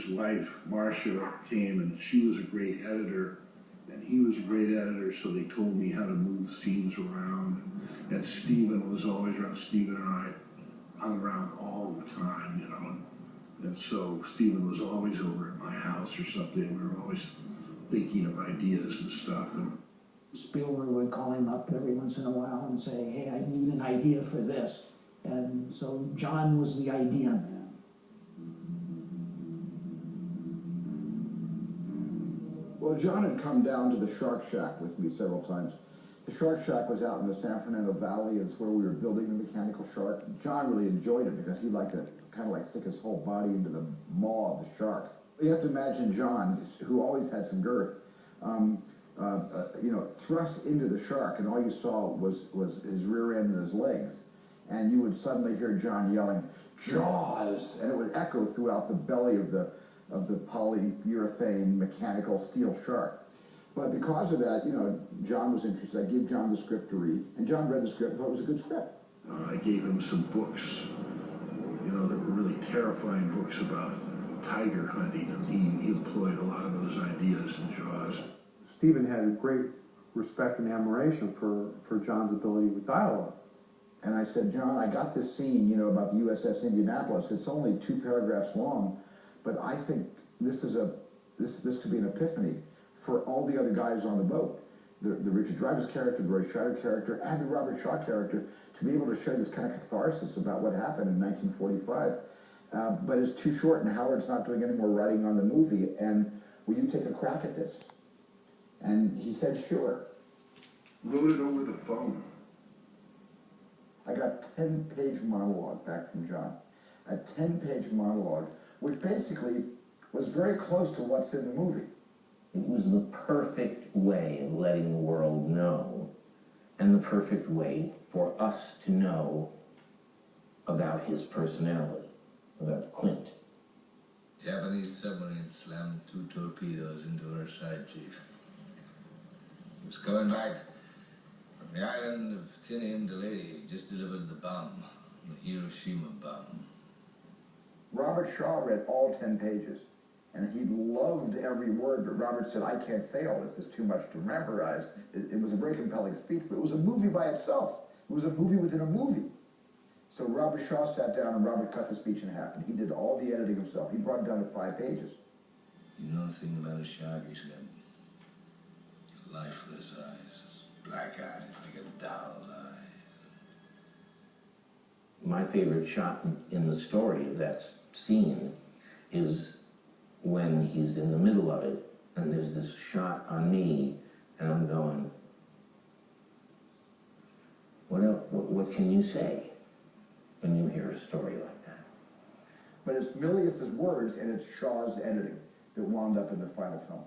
his wife, Marcia, came, and she was a great editor, and he was a great editor, so they told me how to move scenes around. And Stephen was always around. Stephen and I hung around all the time, you know. And so Stephen was always over at my house or something. We were always thinking of ideas and stuff. And Spielberg would call him up every once in a while and say, hey, I need an idea for this. And so John was the idea man. Well, John had come down to the Shark Shack with me several times. The Shark Shack was out in the San Fernando Valley. It's where we were building the mechanical shark. John really enjoyed it because he liked to kind of like stick his whole body into the maw of the shark. You have to imagine John, who always had some girth, you know, thrust into the shark, and all you saw was his rear end and his legs. And you would suddenly hear John yelling, "Jaws!" And it would echo throughout the belly of the polyurethane mechanical steel shark. But because of that, you know, John was interested. I gave John the script to read, and John read the script and thought it was a good script. I gave him some books, you know, that were really terrifying books about tiger hunting, and he employed a lot of those ideas in Jaws. Stephen had a great respect and admiration for John's ability with dialogue. And I said, John, I got this scene, you know, about the USS Indianapolis. It's only 2 paragraphs long, but I think this could be an epiphany for all the other guys on the boat. The Richard Dreyfuss character, the Roy Scheider character, and the Robert Shaw character, to be able to share this kind of catharsis about what happened in 1945. But it's too short, and Howard's not doing any more writing on the movie, and will you take a crack at this? And he said, sure. Wrote it over the phone. I got 10-page monologue back from John. A 10-page monologue, which basically was very close to what's in the movie. It was the perfect way of letting the world know, and the perfect way for us to know about his personality, about Quint. Japanese submarine slammed 2 torpedoes into her side, Chief. He was coming back from the island of Tinian to Lady. He just delivered the bomb, the Hiroshima bomb. Robert Shaw read all 10 pages. And he loved every word, but Robert said, I can't say all this, it's too much to memorize. It was a very compelling speech, but it was a movie by itself. It was a movie within a movie. So Robert Shaw sat down and Robert cut the speech in half, and he did all the editing himself. He brought it down to 5 pages. You know the thing about a shark, he's got lifeless eyes, black eyes, like a doll's eye. My favorite shot in the story of that scene is when he's in the middle of it, and there's this shot on me, and I'm going, what else, what can you say when you hear a story like that? But it's Milius's words and it's Shaw's editing that wound up in the final film.